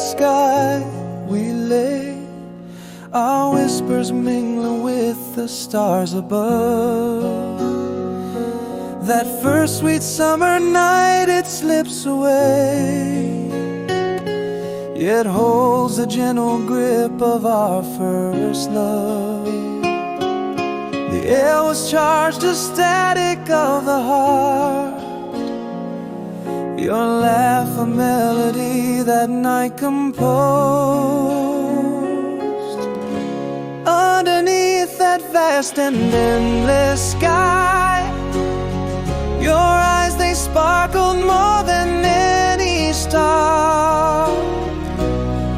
sky we lay, our whispers mingling with the stars above. That first sweet summer night, it slips away, yet holds the gentle grip of our first love. The air was charged to static of the heart, your laugh a melody that night composed. Underneath that vast and endless sky, your eyes, they sparkled more than any star.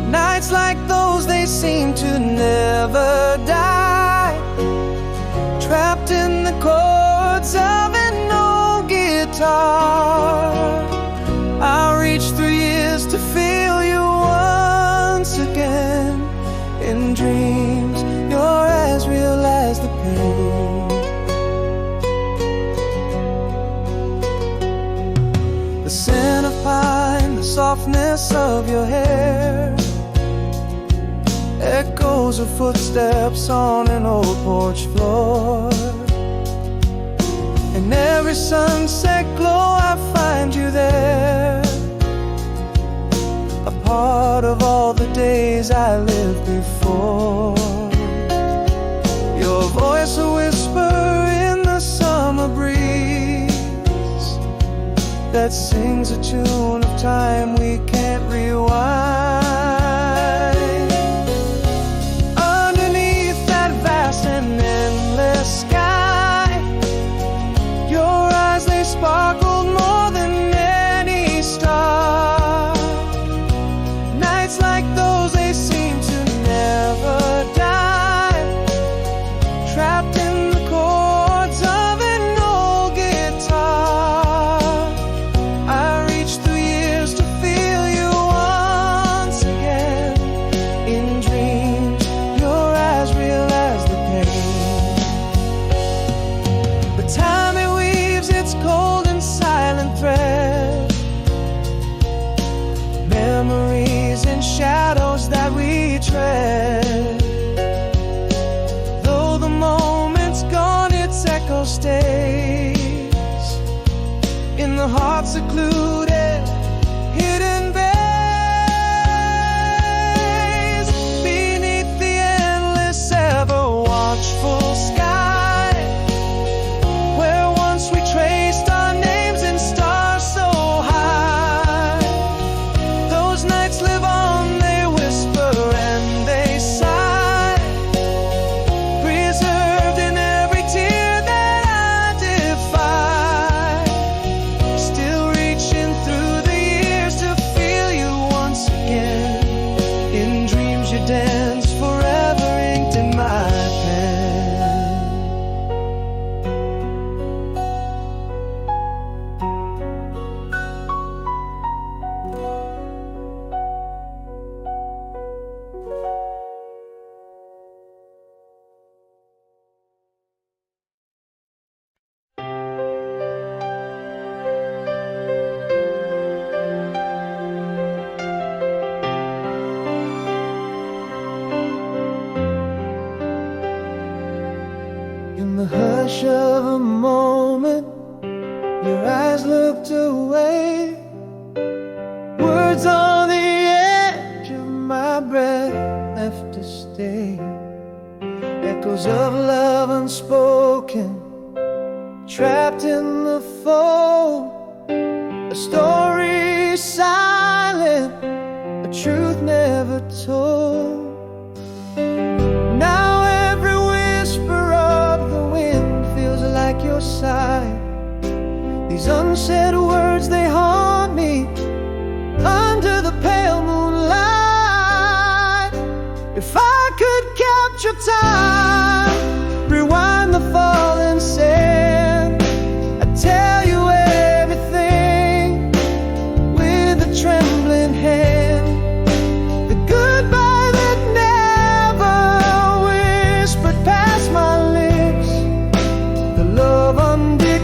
Nights like those, they seem to never die, trapped in the chords of an old guitar. I'll reach through years to feel you once again. In dreams, your eyes realize the pain. The scent of pine, the softness of your hair, echoes of footsteps on an old porch floor. In every sunset glow, I find you there, a part of all the days I lived before. Your voice a whisper in the summer breeze, that sings a tune of time we can't rewind. Underneath that vast and endless sky, your eyes, they sparkled more than any star. Nights like those, they seem to never die, trapped in the chords of an old guitar. I reach through years to feel you once again. In dreams, your eyes realize the pain. The time it weaves its cold and silent thread, memories and shadows that we tread. Though the moment's gone, its echo stays in the heart secluded, hidden bays, beneath the endless, ever watchful sky, where once we traced our names in stars so high. Those nights live on, they whisper and they sigh, preserved in every tear that I defy. Still reaching through the years to feel you once again. In dreams you dance, forever inked in my pen. In the hush of a moment, your eyes looked away, words on the edge of my breath left to stay, echoes of love unspoken, trapped in the fold, a story silent, a truth never told. Now every whisper of the wind feels like your sigh. These unsaid words, they haunt me under the pale moonlight. If I could capture time, rewind the fallen sand, I'd tell you everything with a trembling hand. The goodbye that never whispered past my lips, the love undeclared,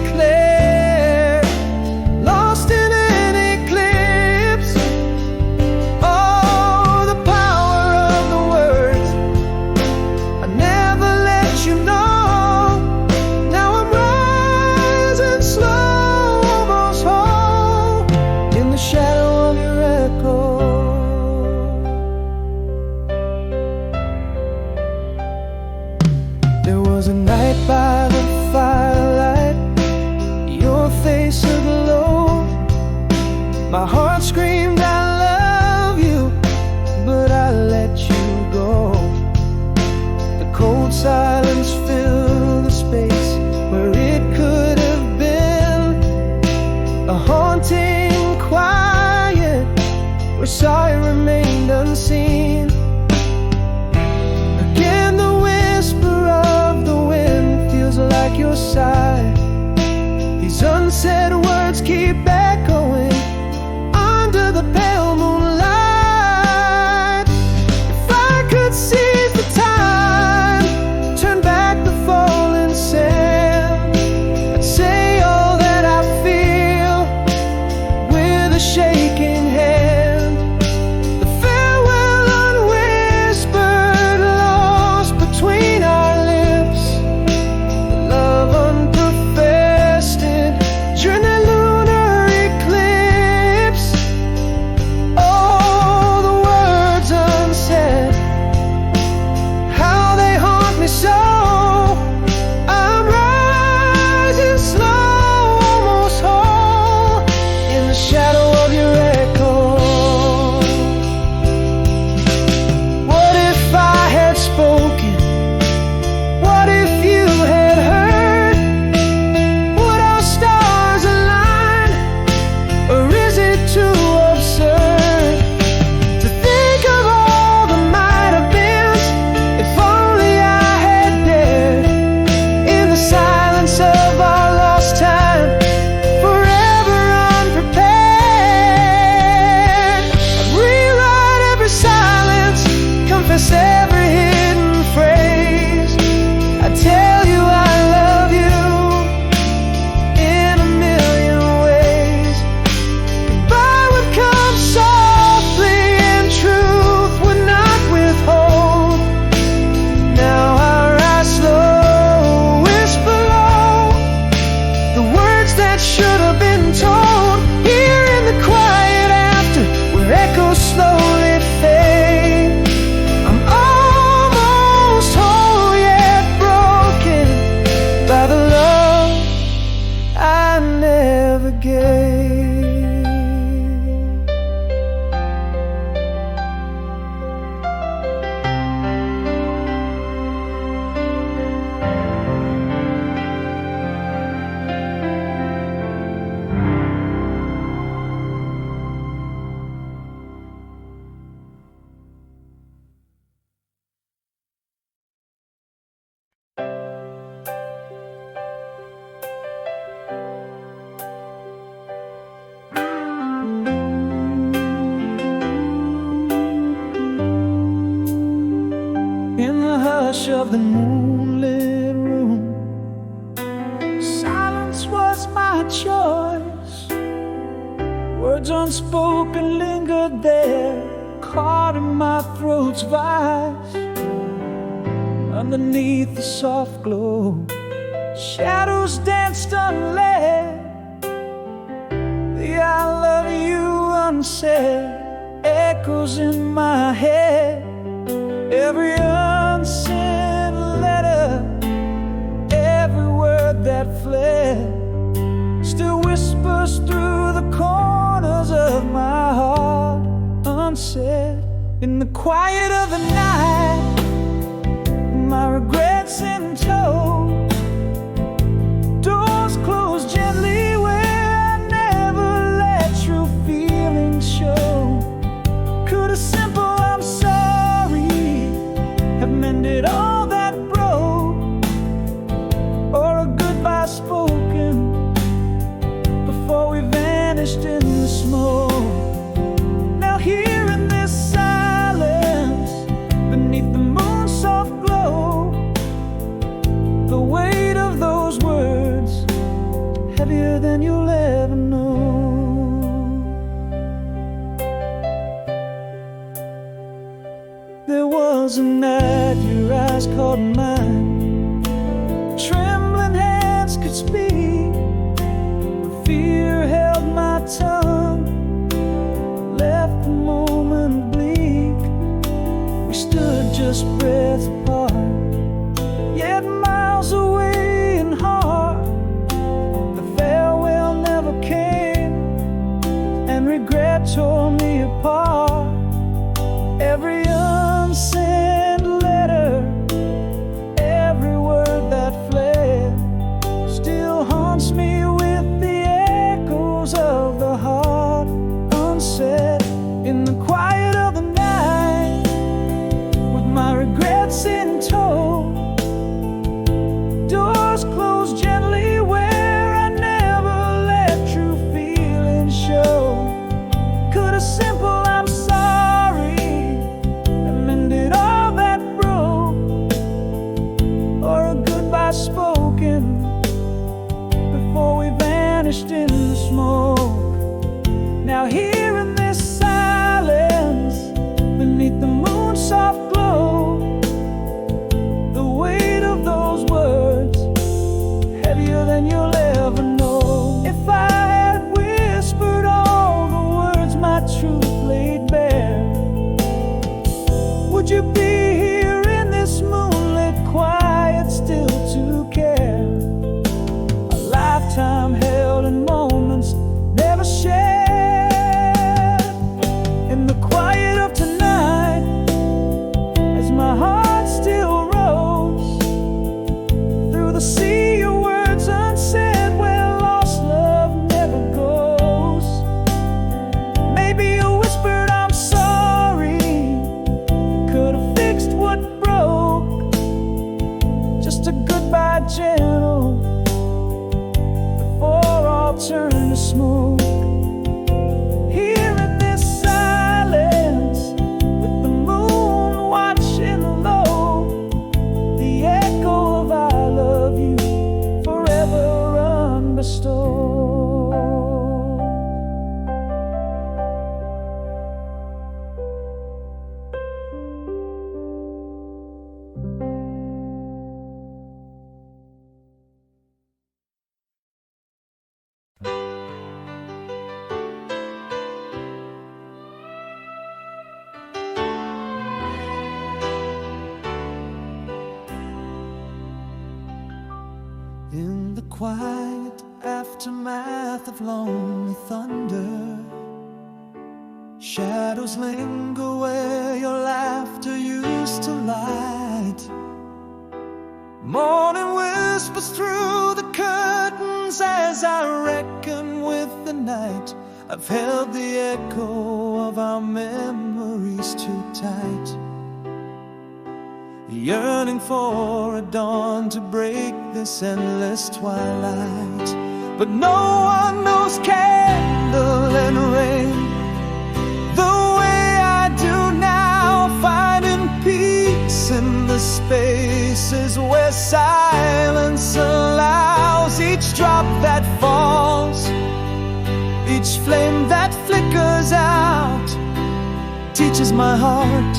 hush of the moonlit room. Silence was my choice. Words unspoken lingered there, caught in my throat's vice. Underneath the soft glow, shadows danced unled. The I love you unsaid echoes in my head. Every unsent letter, every word that fled, still whispers through the corners of my heart, unsaid. In the quiet of the night, my regrets in tow, doors closed gently where I never let true feelings show. Could a simple I'm sorry have mended all that broke, or a goodbye spoken before we vanished in the smoke? Now here in this silence, beneath the moon's soft glow, the weight of those words, heavier than you'll ever know. There was a night your eyes caught mine, trembling hands could speak, fear held my tongue, left the moment bleak. We stood just breaths apart, yet miles away in heart. The farewell never came, and regret tore me apart. Every unsent letter, every word that fled, still haunts me with the echoes of the heart unsaid. In the quiet of the night, with my regrets in tow, doors closed gently where I never let true feelings show. Could a simple I'm sorry have mended all that broke, or a goodbye spoken before we vanished in the smoke? Now here in this silence, beneath the moon's soft glow, the weight of those words, heavier than you'll ever know. If I had whispered all the words my truth laid bare, would you be here in this moonlit quiet still to care? A lifetime held in moments never shared. In the quiet of tonight, as my heart still rose, through the sea of words unsaid where lost love never goes, maybe a whispered I'm sorry could have fixed what broke. Just a goodbye gentle before all turned to smoke. Here in this silence, with the moon watching low, the echo of I love you forever unbestowed. In the quiet aftermath of lonely thunder, shadows linger where your laughter used to light. Morning whispers through the curtains as I reckon with the night. I've held the echo of our memories too tight, yearning for a dawn to break this endless twilight. But no one knows candle and rain the way I do now, finding peace in the space silence allows each drop that falls, each flame that flickers out, teaches my heart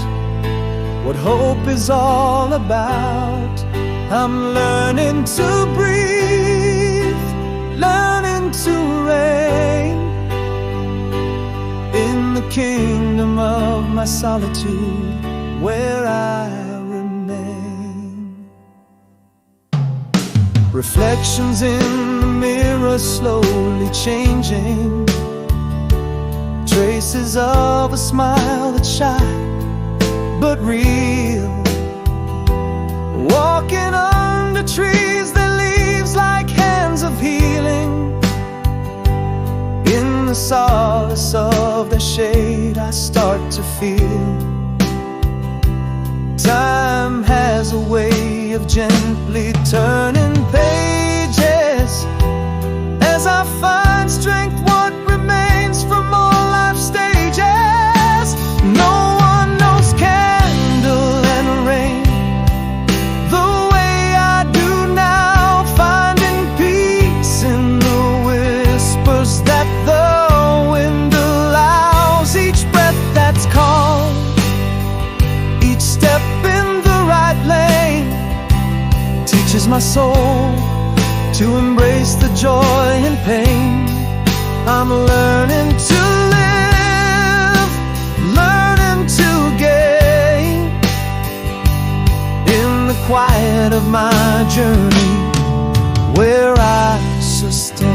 what hope is all about. I'm learning to breathe, learning to reign in the kingdom of my solitude, where I remain. Reflections in the mirror slowly changing, traces of a smile that's shy but real. Walking under trees that leaves like hands of healing. In the solace of their shade I start to feel time has a way of gently turning pages. As I find strength, what remains from all life's stages. No one knows candle and rain the way I do now, finding peace in the whispers that the wind allows. Each breath that's calm, each step in the right lane, teaches my soul to embrace the joy and pain. I'm learning to live, learning to gain in the quiet of my journey, where I sustain.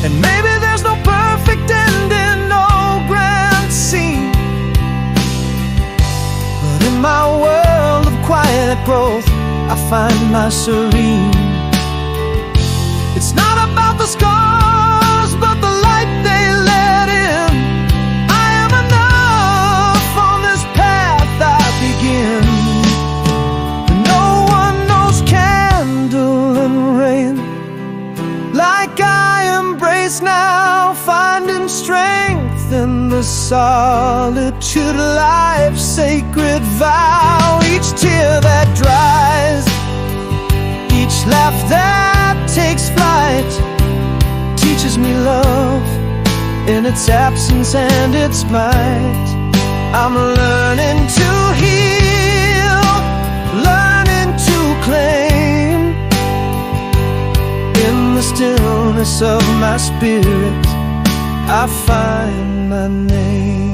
And maybe there's no perfect ending, no grand scene, but in my world of quiet growth I find my serene. It's not about the scars, but the light they let in. I am enough on this path I begin. No one knows candle and rain like I embrace now, finding strength in the solitude, life's sacred vow. Each tear that dries, each laugh that takes flight, teaches me love in its absence and its might. I'm learning to heal, learning to claim in the stillness of my spirit I find my name.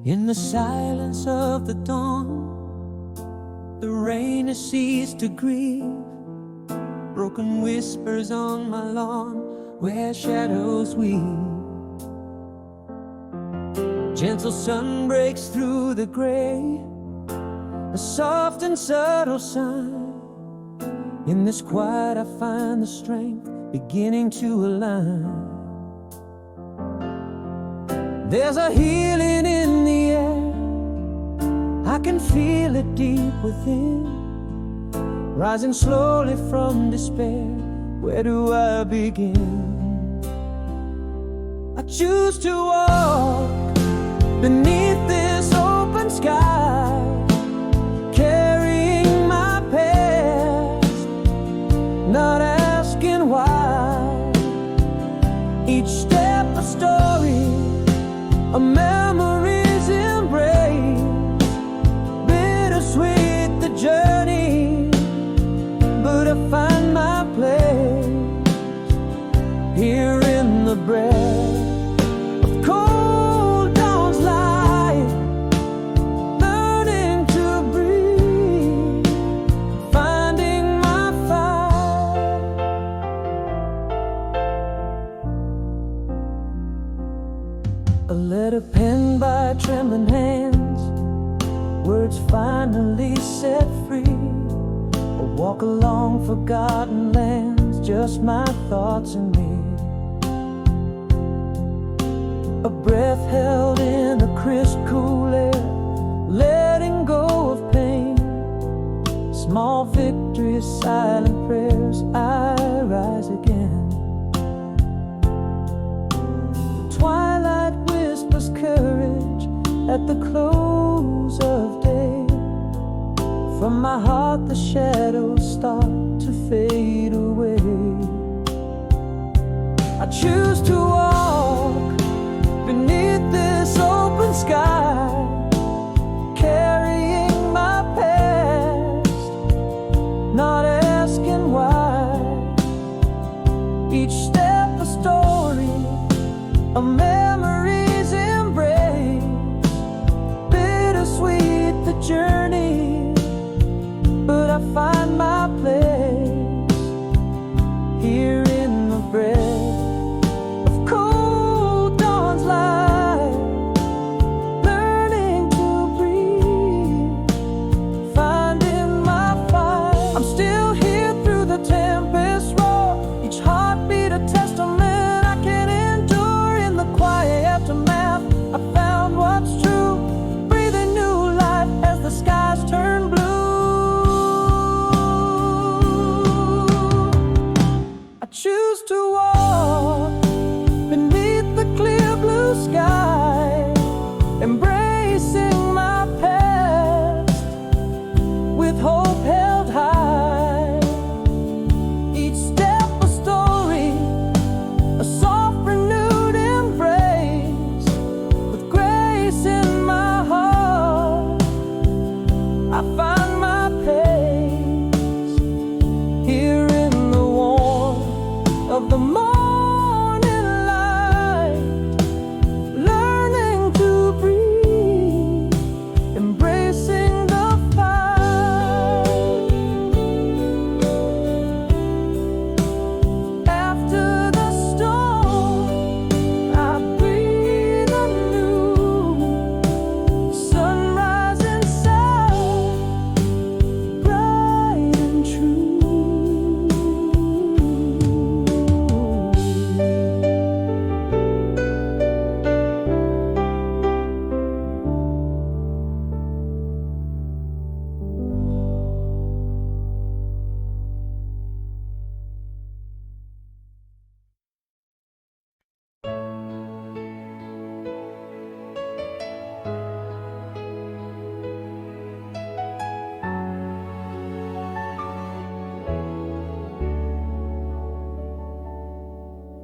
In the silence of the dawn, the rain has ceased to grieve. Broken whispers on my lawn, where shadows weave. Gentle sun breaks through the gray, a soft and subtle sign. In this quiet I find the strength beginning to align. There's a healing in the air, I can feel it deep within, rising slowly from despair. Where do I begin? I choose to walk beneath this open sky, carrying my past, not asking why. Each step a story, a memory's embrace. Bittersweet the journey, but I find my place here in the breath of cold dawn's light. Learning to breathe, finding my fire. A letter penned by trembling hands, words finally set free. I walk along forgotten lands, just my thoughts and me. A breath held in a crisp cool air, letting go of pain. Small victories, silent prayers, I rise again. Twilight whispers courage at the close of day. From my heart the shadows start to fade away. I choose to walk beneath this open sky, carrying my past, not asking why. Each step a story, a memory's embrace. Bittersweet the journey, but I find my place here in the breath of cold dawn's light, learning to breathe, finding my fight. I'm still here through the tempest roar, each heartbeat a testament I can endure in the quiet aftermath. I found what's true, breathing new life as the skies turn blue. I choose to walk beneath the clear blue sky, embracing my past with hope held high. Each step a story, a soft renewed embrace. With grace in my heart, I find my pace here in the warmth of the morning light, learning to breathe, embracing the fight. After the storm, I breathe anew. Sunrise inside, bright and true.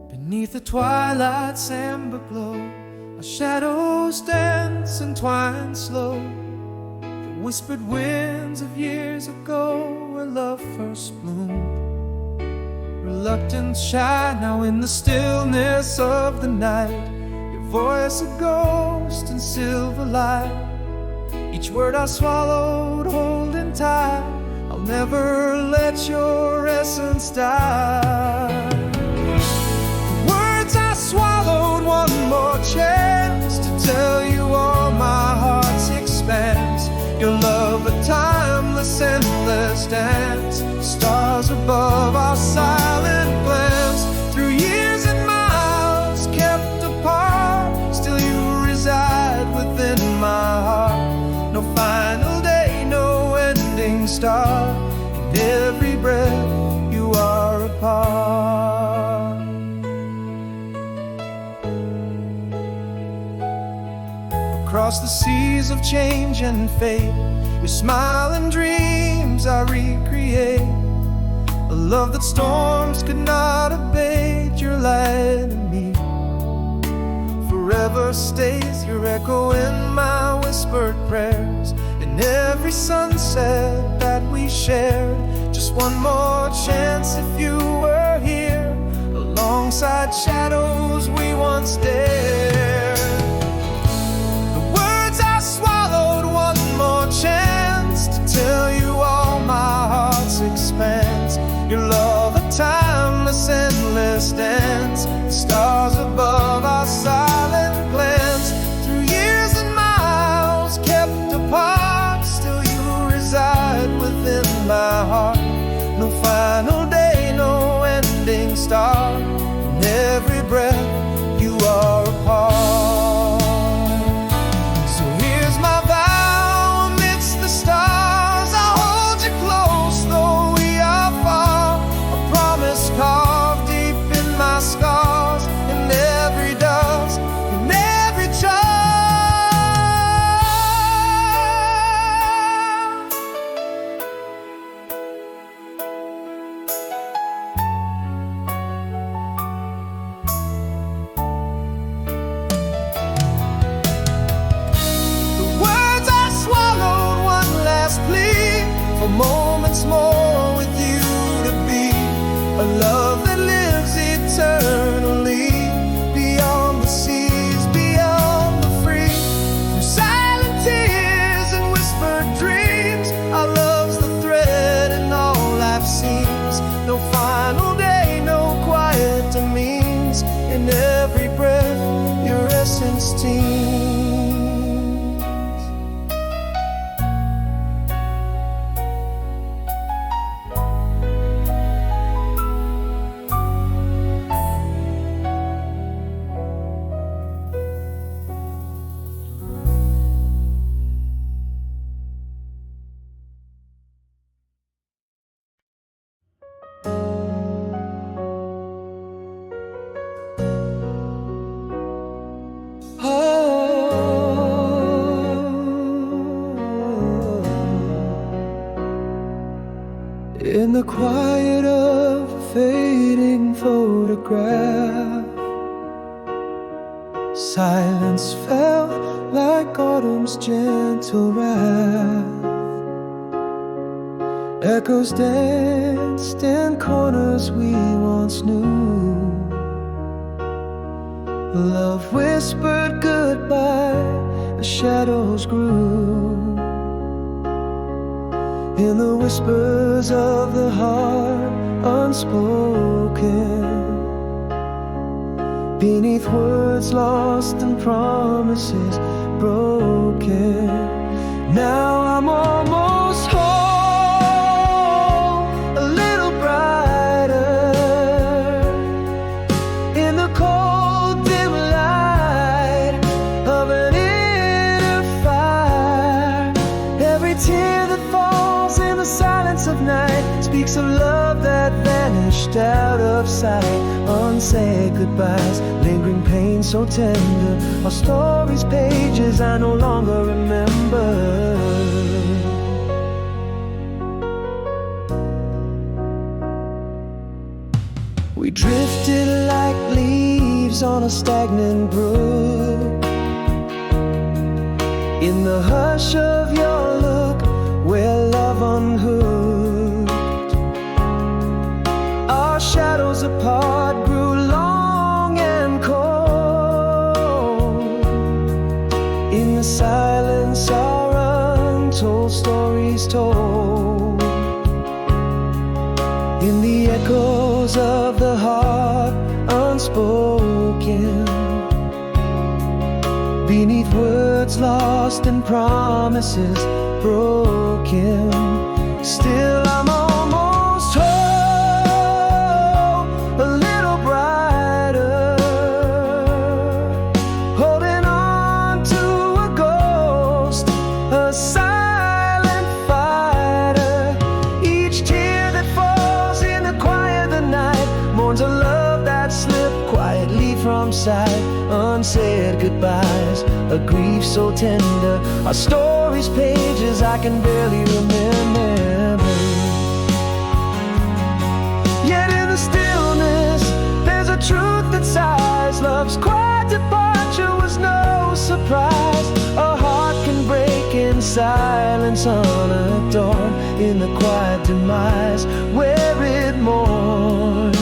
Beneath the twilight's amber glow, our shadows dance and twine slow. The whispered winds of years ago, where love first bloomed. Reluctance shy now in the stillness of the night. Your voice a ghost in silver light. Each word I swallowed, holding tight. I'll never let your essence die. Swallowed, one more chance to tell you all my heart's expanse. Your love a timeless, endless dance. Stars above our silent glance. Through years and miles kept apart, still you reside within my heart. No final day, no ending star. In every breath you are a part. Across the seas of change and fate, your smile and dreams I recreate. A love that storms could not abate. Your light in me forever stays. Your echo in my whispered prayers. In every sunset that we shared. Just one more chance if you were here, alongside shadows we once dared. Swallowed, one more chance to tell you all my heart's expanse. Your love a timeless, endless dance. Stars above our silent glance. Through years and miles kept apart, love that lives eternally, beyond the seas, beyond the free. Through silent tears and whispered dreams, our love's the thread in all life seems. No final day, no quieter means. In every breath, your essence teems. In the quiet of a fading photograph, silence fell like autumn's gentle wrath. Echoes danced in corners we once knew. Love whispered goodbye, the shadows grew. In the whispers of the heart, unspoken, beneath words lost and promises broken. Now I'm almost whole, a little brighter, in the cold dim light of an inner fire. Every tear that falls in the silence of night speaks of love that vanished out of sight. Unsaid goodbyes, lingering pain so tender, our story's pages I no longer remember. We drifted like leaves on a stagnant brook. In the hush of your look, where love unhooked, our shadows apart grew long and cold. In the silence, our untold stories told. In the echoes of the heart, unspoken, beneath words lost and promises broken. Still I'm almost whole, a little brighter, holding on to a ghost, a silent fighter. Each tear that falls in the quiet of the night mourns a love that slipped quietly from sight. Unsaid goodbyes, a grief so tender, our story's pages I can barely remember. Yet in the stillness, there's a truth that sighs. Love's quiet departure was no surprise. A heart can break in silence on a dawn, in the quiet demise where it mourns.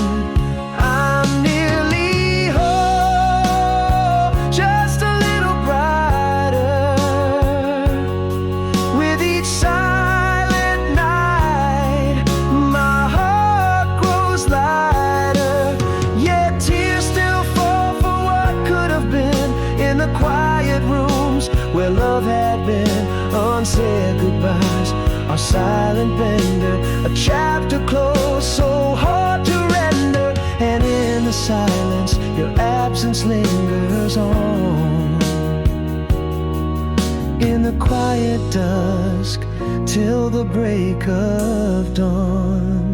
Where love had been, unsaid goodbyes, our silent bender, a chapter closed, so hard to render. And in the silence, your absence lingers on. In the quiet dusk, till the break of dawn.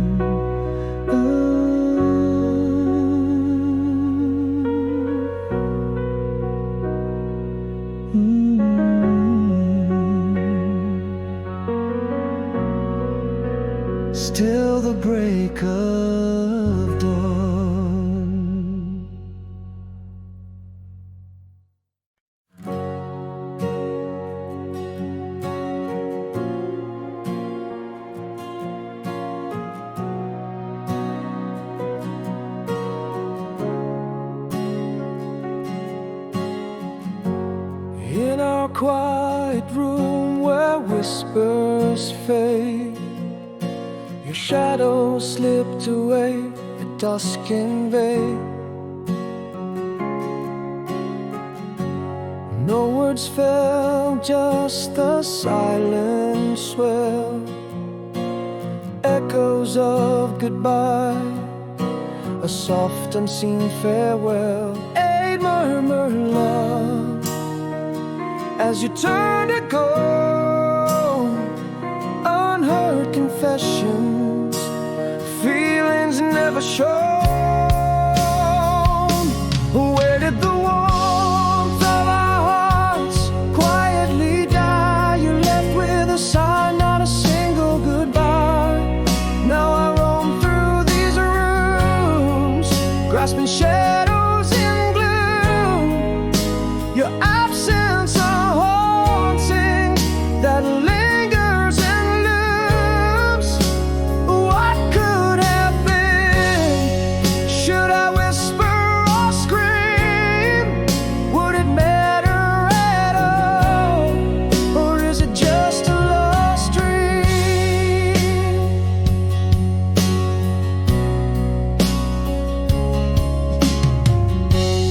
Till the break of dawn. our quiet room where whispers fade, your shadow slipped away, a dusk invade. No words fell, just the silent swell, echoes of goodbye, a soft unseen farewell. A murmur, love, as you turn to go, unheard confessions, feelings never shown. Where did the warmth of our hearts quietly die? You left with a sigh, not a single goodbye. Now I roam through these rooms, grasping shadows in gloom. Your absence a haunting that lingers and looms. What could have been? Should I whisper or scream? Would it matter at all? Or is it just a lost dream?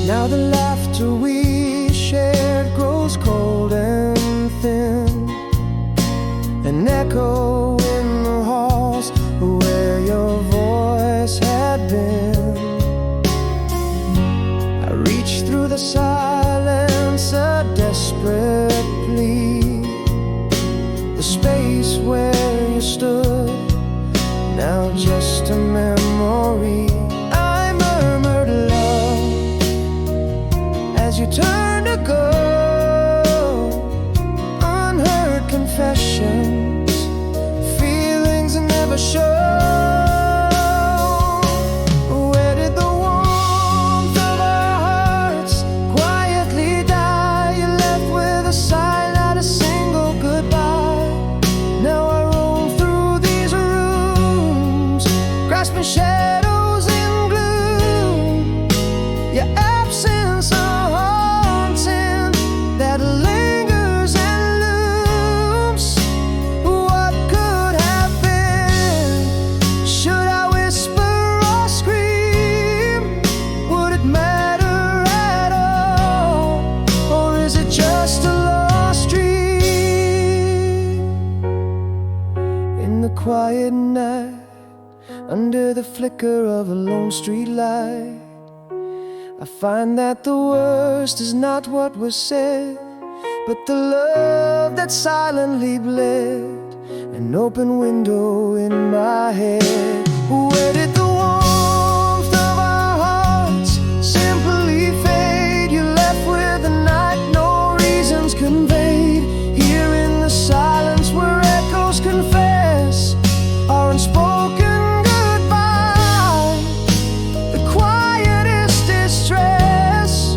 Now the laughter we shared grows cold and thin, an echo in the halls where your voice had been. I reached through the silence, a desperate plea, the space where you stood, now just a memory. I murmured love as you turned to go, unheard confessions, feelings never shown. Where did the warmth of our hearts quietly die? You left with a sigh, not a single goodbye. Now I roam through these rooms, grasping shadows in gloom. Your absence a haunting that lingers and looms. What could have been? Should I whisper or scream? Would it matter at all? Or is it just a lost dream? In the quiet night, under the flicker of a lone street light, I find that the worst is not what was said, but the love that silently bled, an open window in my head. Where did the warmth of our hearts simply fade? You left with the night, no reasons conveyed. Here in the silence where echoes confess our unspoken goodbye, the quietest distress.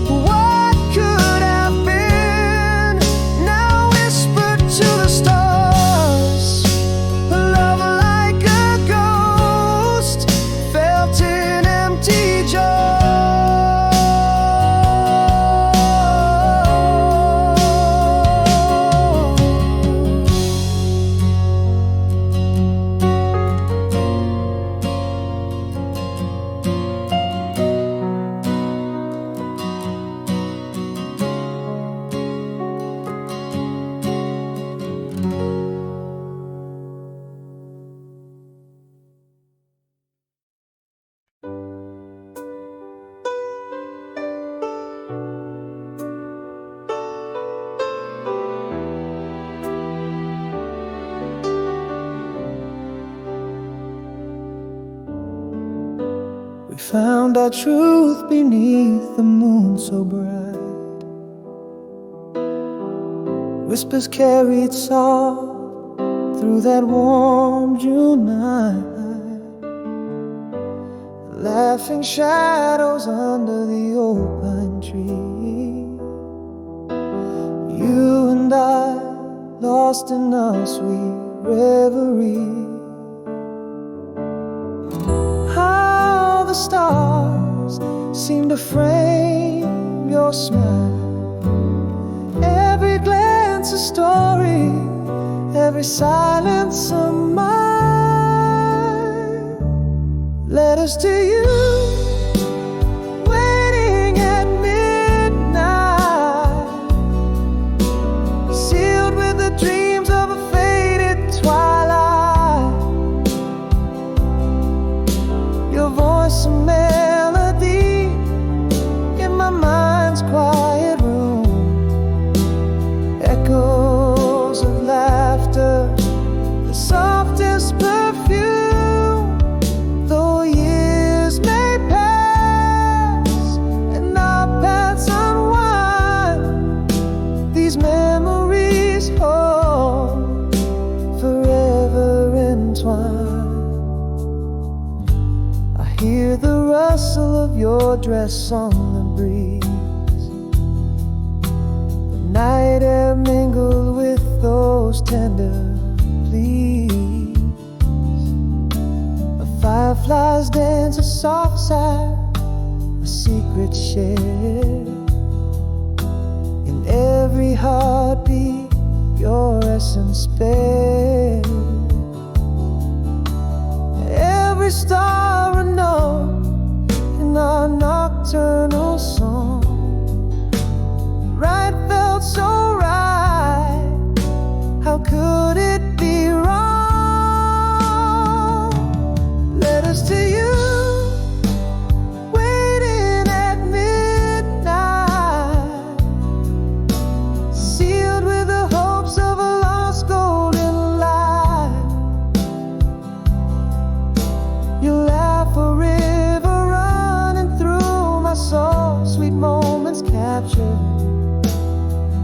What could have been? Now whispered to the stars, love like a ghost, felt in empty jaws. We found our truth beneath the moon so bright. Whispers carried soft through that warm June night. Laughing shadows under the old pine tree. You and I, lost in our sweet reverie. How the stars seem to frame your smile. it's a story, every silence of mine. Letters to you, waiting at midnight, sealed with the dreams of a faded twilight. Your voice a melody in my mind's quiet room, echoes of laughter, the softest perfume. Though years may pass and our paths unwind, these memories hold forever entwined. I hear the rustle of your dress on the breeze, the night air mingled with those tender pleas. A firefly's dance, a soft sigh, a secret shared. In every heartbeat, your essence spared. Every star a note in our nocturnal song. Right felt so right, how could it be wrong? Letters to you, waiting at midnight, sealed with the hopes of a lost golden light. Your laugh a river running through my soul, sweet moments captured,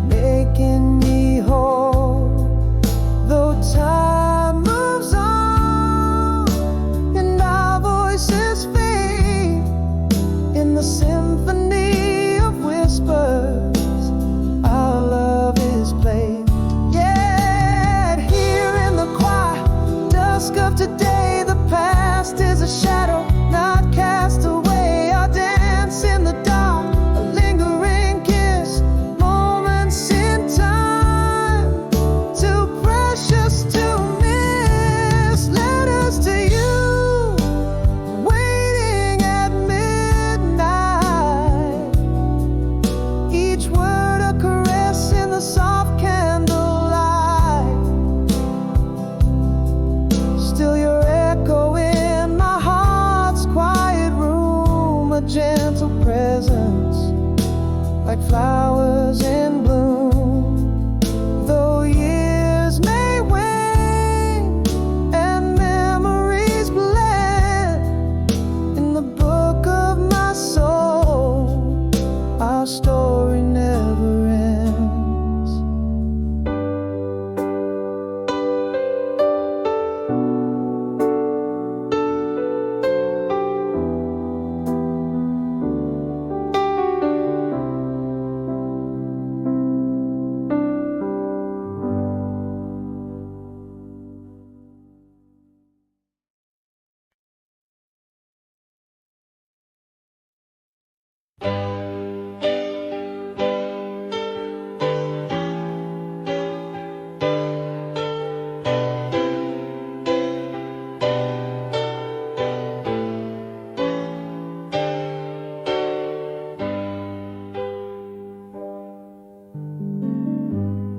making me whole. Though time moves on and our voices fade in the symphony of whispers, our love is played. Yet here in the quiet dusk of today, the past is a shadow not cast away. Our dance in the dark, a lingering kiss, moments in time, too precious to miss. Letters to you, waiting at midnight, each word a caress in the soft candlelight. Still your echo in my heart's quiet room, a gentle presence like flowers in bloom. Though years may wane and memories blend in the book of my soul, our story never ends.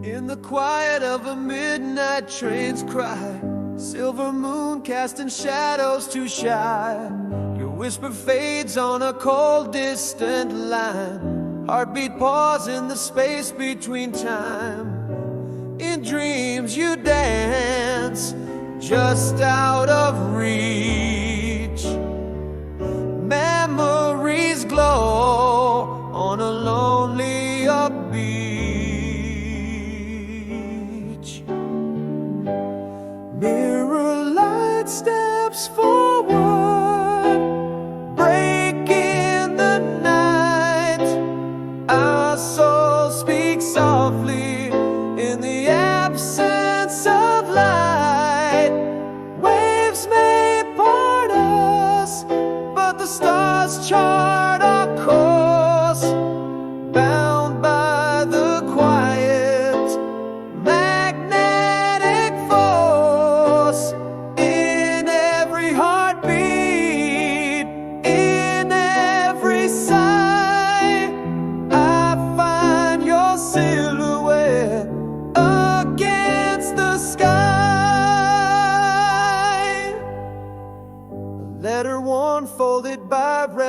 In the quiet of a midnight train's cry, silver moon casting shadows too shy. Your whisper fades on a cold distant line, heartbeat pause in the space between time. In dreams you dance, just out of reach. Memories glow on a lonely beach. Mirror light steps forward, breaking the night. Our soul speaks softly in the absence of light. Waves may part us, but the stars chart our course, bound by the quiet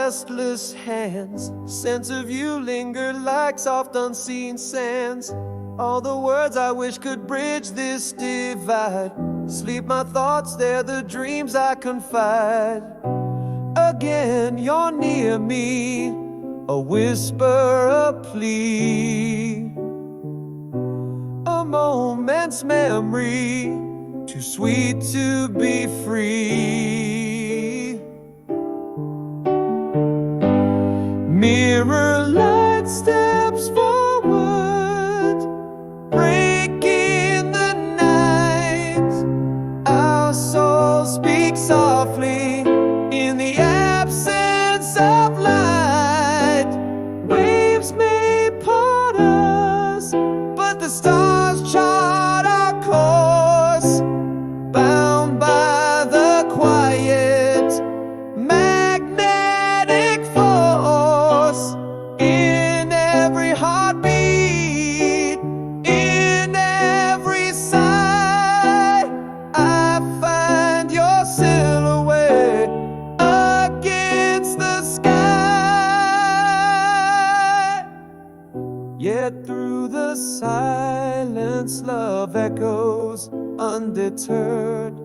restless hands. Scent of you lingered like soft unseen sands. All the words I wish could bridge this divide. Sleep my thoughts, they're the dreams I confide. Again, you're near me, a whisper, a plea, a moment's memory, too sweet to be free. Mirror light steps forward, breaking the night. Our souls speak softly in the absence of light. Waves may part us, but the stars chart our course, bound by the quiet magnetic force. In every heartbeat, in every sigh, I find your silhouette against the sky. Yet through the silence, love echoes undeterred,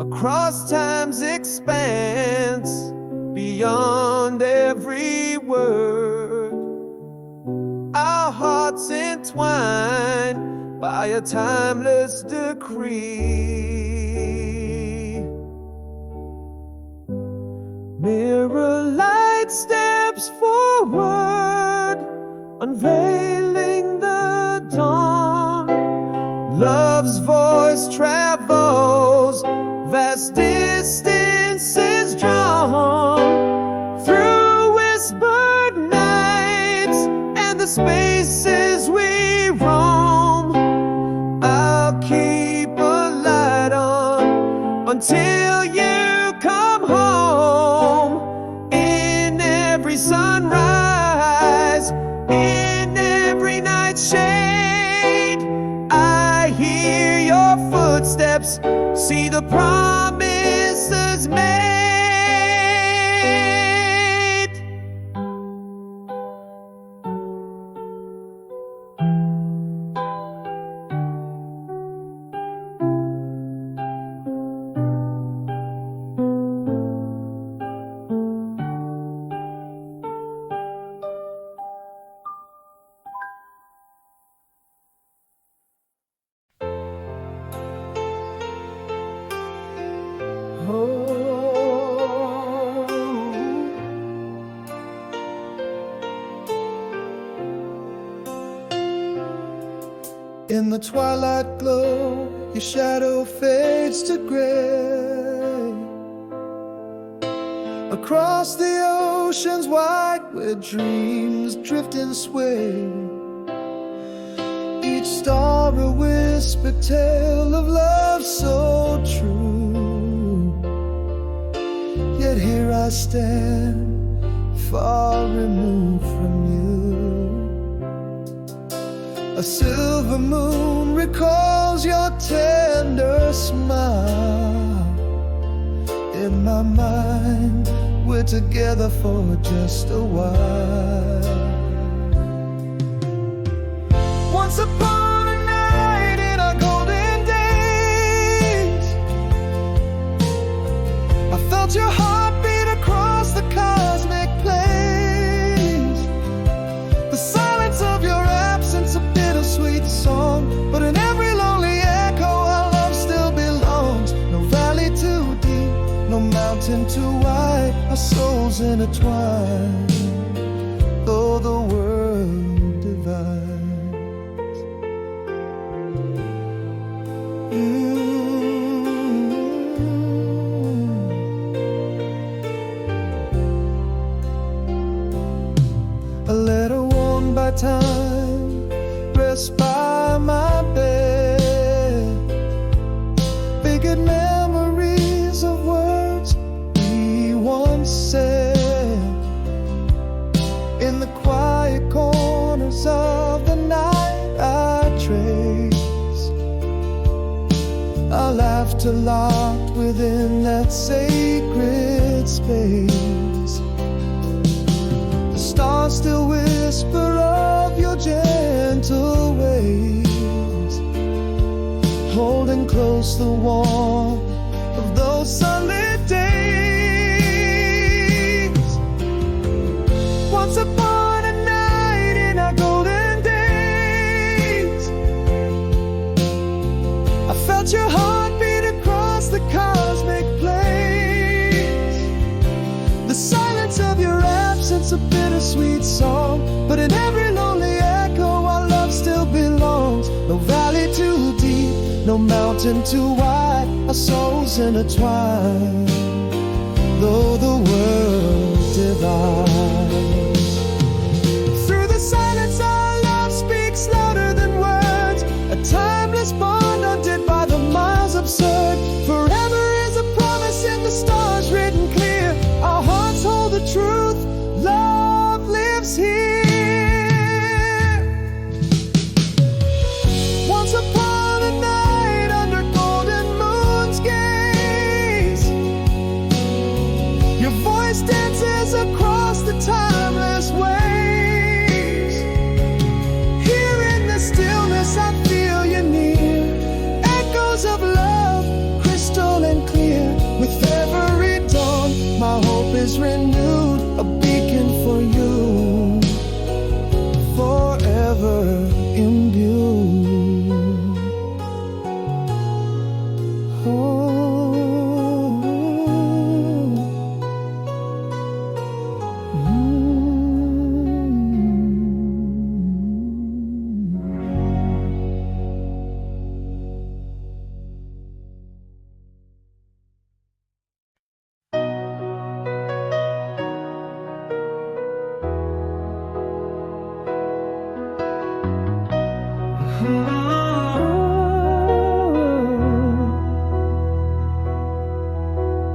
across time's expanse, beyond every word. Our hearts entwined by a timeless decree. Mirror light steps forward, unveiling the dawn. Love's voice travels vast distances, drawn through whispered nights and the spaces we roam. I'll keep a light on until you come home. In every sunrise, in every night shade, I hear your footsteps, see the promises made. In the twilight glow, your shadow fades to gray. Across the oceans wide, where dreams drift and sway, each star a whispered tale of love so true. Yet here I stand, far removed from you. A silver moon recalls your tender smile. In my mind, we're together for just a while. Once upon a night in our golden days, I felt your heartbeat across the cosmic plains. The silence of your absence, a bittersweet song, but in every lonely echo our love still belongs. No valley too deep, no mountain too wide, our souls intertwined, though the world divides. A letter worn by time rests by my bed. Figured memories of words we once said. In the quiet corners of the night I trace our laughter left her locked within that sacred space. The stars still whisper of your gentle ways, holding close the warmth of those sunlit days. Once upon a night in our golden days, I felt your heartbeat across the cosmic place. The silence of your absence, a bittersweet song, but in every lonely echo our love still belongs. No valley too deep, no mountain too wide, our souls intertwined, though the world divides. Through the silence our love speaks louder than words, a timeless bond undid by the miles absurd. Forever is a promise in the stars written clear. Our hearts hold the truth, love lives here. Once upon a night under golden moon's gaze, your voice dances across the timeless waves. Here in the stillness I feel you near, echoes of love, crystal and clear. With every dawn my hope is renewed, a beacon for you, forever imbued. Oh.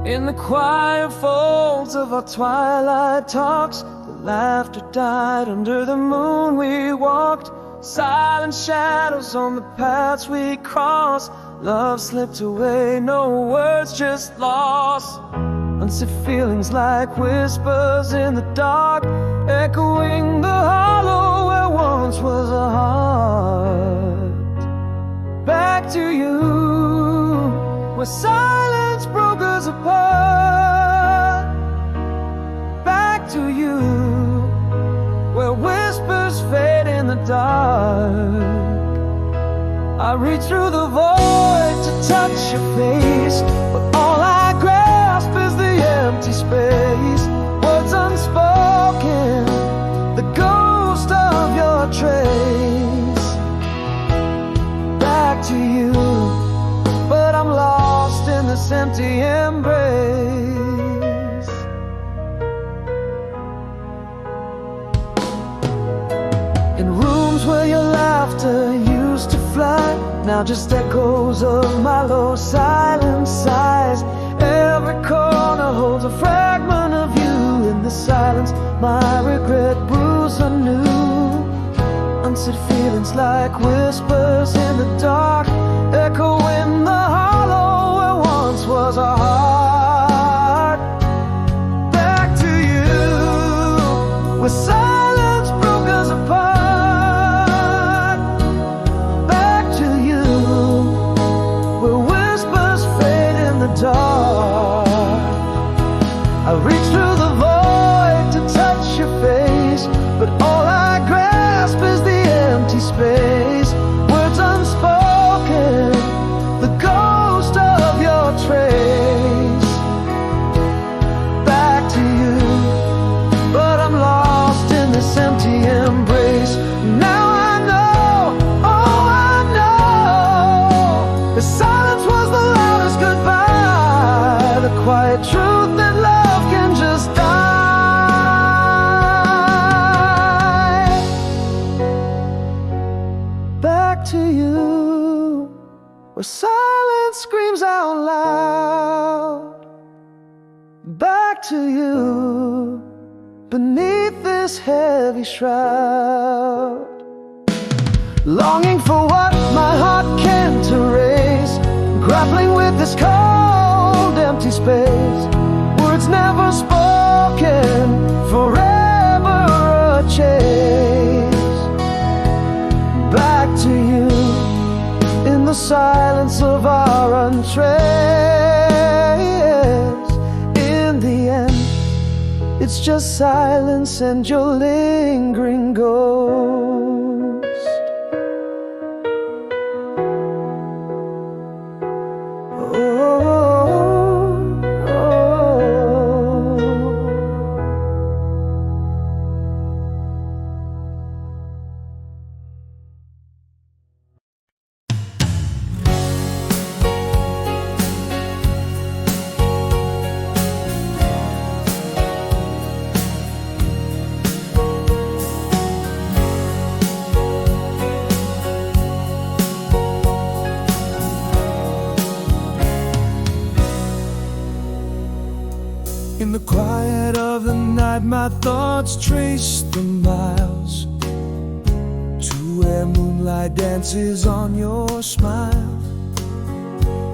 In the quiet folds of our twilight talks, the laughter died under the moon we walked. Silent shadows on the paths we crossed. Love slipped away, no words, just lost. Unsaid feelings like whispers in the dark, echoing the hollow where once was a heart. Back to you, where silence broke us apart. Back to you, where whispers fade in the dark. I reach through the void to touch your face, but all I grasp is the empty space. Words unspoken, the ghost of your trace. Back to you, but I'm lost in this empty embrace. In rooms where your laughter used to fly, now just echoes of my low silent sighs. Every corner holds a fragment of you. In the silence my regret brews anew. Unsaid feelings like whispers in the dark, echo in the hollow where once was a heart. Back to you, where silence broke us apart. Back to you, where whispers fade in the dark. I reach through the void to touch your face, but all I grasp is the empty space. Words unspoken, the ghost of your trace. Back to you, but I'm lost in this empty embrace. Now I know, oh I know, the silence was the loudest goodbye, the quiet truth that love can just die. Back to you, where silence screams out loud. Back to you, beneath this heavy shroud. Longing for what my heart can't erase, grappling with this cold, empty space. Words never spoken, forever a chase. Back to you in the silence of our untrace. In the end, it's just silence and your lingering ghost. In the quiet of the night, my thoughts trace the miles to where moonlight dances on your smile.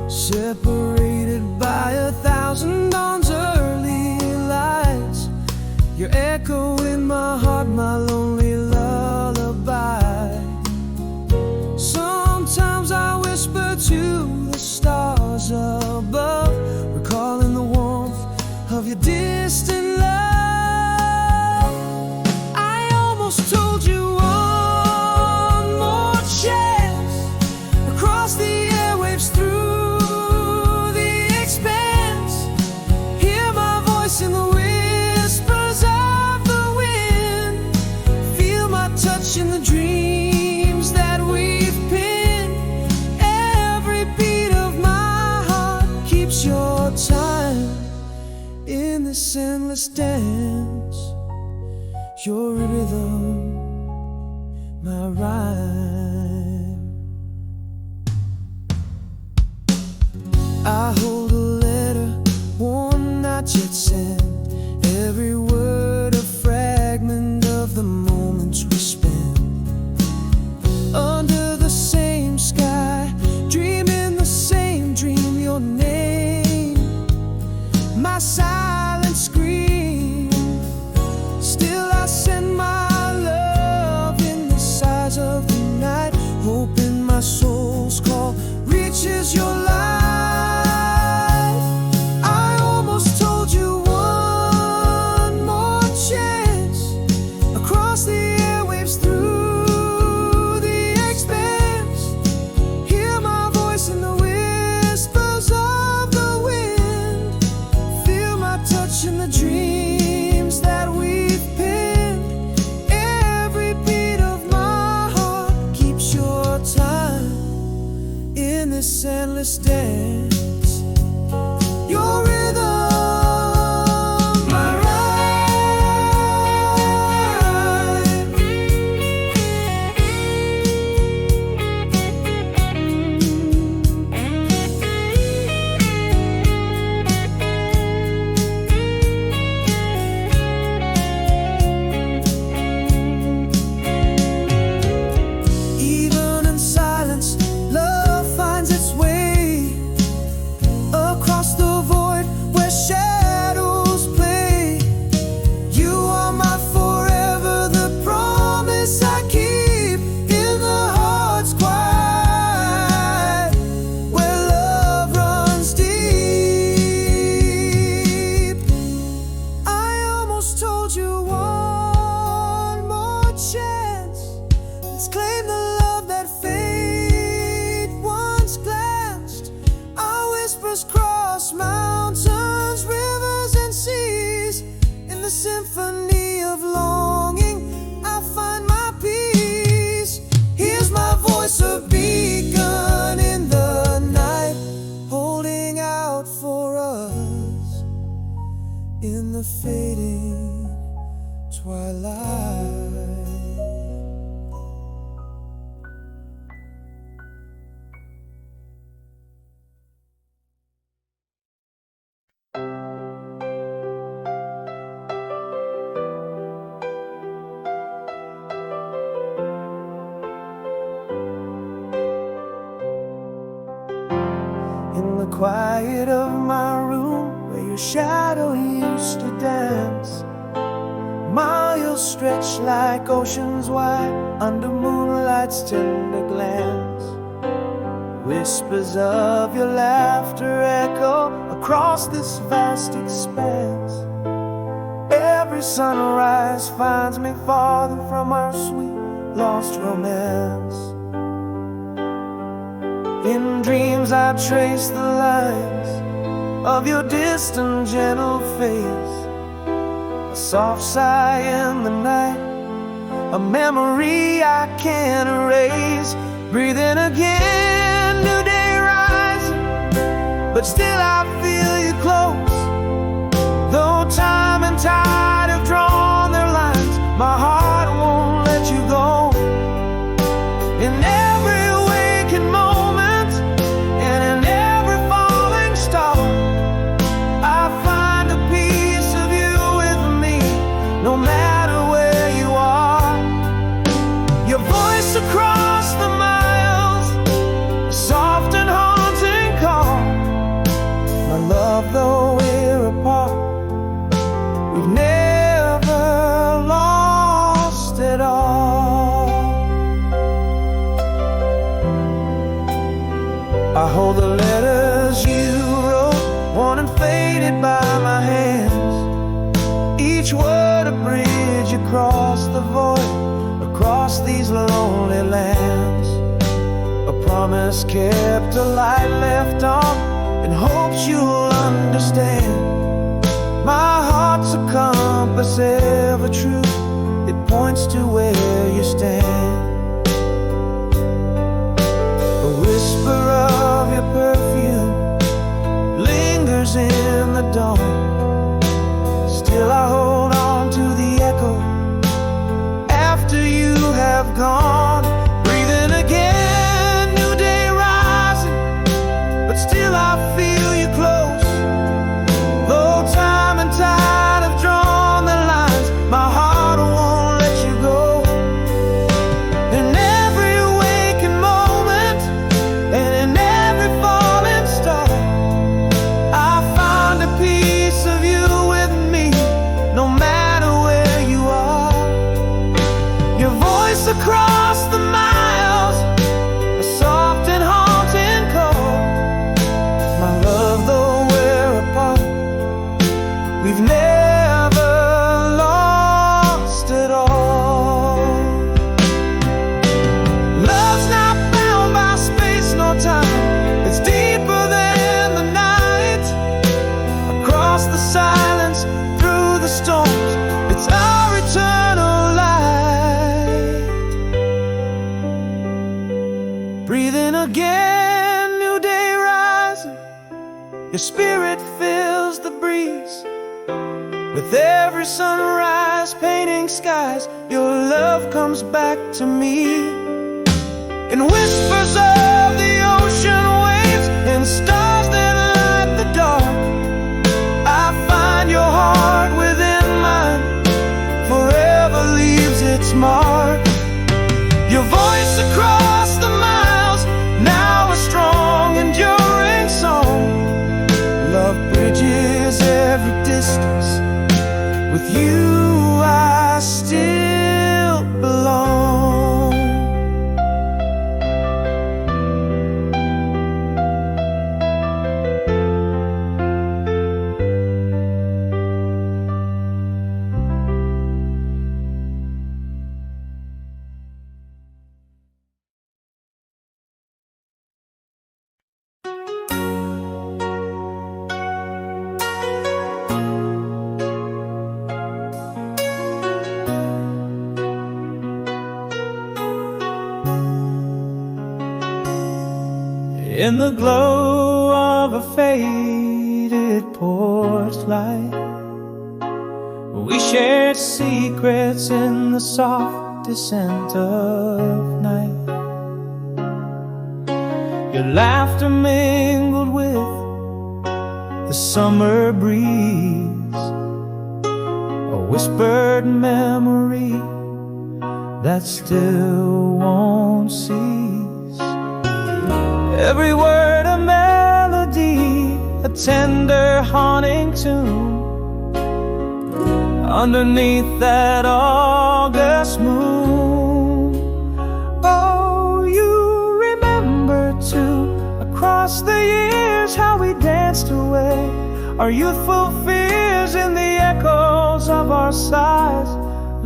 Separated by 1,000 dawn's early lights, your echo in my heart, my lonely lullaby. Sometimes I whisper to the stars above, recalling the warmth of your distant love. I almost told you one more chance, across the airwaves, through the expanse. Hear my voice in the whispers of the wind, feel my touch in the dreams that we've pinned. Every beat of my heart keeps your time in this endless dance. Your rhythm, my rhyme. I hold a letter, one not yet sent. Every word a fragment of the moments we spent under the same sky, dreaming the same dream. Your name, my silent scream. Still I send my love in the size of the night, hoping my soul's call reaches your light. I almost told you one more chance, across the airwaves, through the expanse. Hear my voice in the whispers of the wind, feel my touch in the dreams that we've pinned. Every beat of my heart keeps your time in this endless dance. Your rhythm, my rhyme. Even in silence, love finds its way across the void where shadows play. You are my forever, the promise I keep in the heart's quiet, where love runs deep. I almost told you one more chance. Let's claim the love that fate once glanced. Our whispers cross mountains, rivers, and seas. In the symphony of longing, I find my peace. Here's my voice, a beacon in the night, holding out for us in the fading twilight. quiet of my room, where your shadow used to dance. Miles stretched like oceans wide under moonlight's tender glance. Whispers of your laughter echo across this vast expanse. Every sunrise finds me farther from our sweet lost romance. In dreams I trace the lines of your distant gentle face, a soft sigh in the night, a memory I can't erase. Breathing again, new day rising, but still I feel you close. Though time and tide have drawn their lines, my heart won't let you go. In every waking moment and in every falling star, I find a piece of you with me, no matter where you are. Your voice across the miles, a soft and haunting call. My love, though we're apart, we've never lost it all. I hold the letters you wrote, worn and faded by my hands. Each word a bridge across the void, across these lonely lands. A promise kept, a light left on, in hopes you'll understand. My heart's a compass ever true, it points to where you stand. The whisper of your perfume lingers in the dawn. Still I hold on to the echo after you have gone. Breathing again, new day rising, but still I feel you close. Though time and tide have drawn their lines, my heart won't let you go. In every waking moment and in every falling star, I find a piece of you with me, no matter where you are. Your voice across the miles, a soft and haunting call. My love, though we're apart, we've never lost it all. Love's not bound by space nor time, it's deeper than the night. Across the silence, through the storms, it's our eternal light. Breathing again, new day rising, your spirit fills the breeze. With every sunrise painting skies, your love comes back to me. In whispers of the ocean waves and stars that light the dark, I find your heart within mine, forever leaves its mark. Your voice across the miles, now a strong enduring song. Love bridges every distance, with you I still belong. In the glow of a faded porch light, we shared secrets in the soft descent of night. Your laughter mingled with the summer breeze, a whispered memory that still won't cease. Every word a melody, underneath that August moon. Oh, you remember too, across the years, how we danced away our youthful fears in the echoes of our sighs.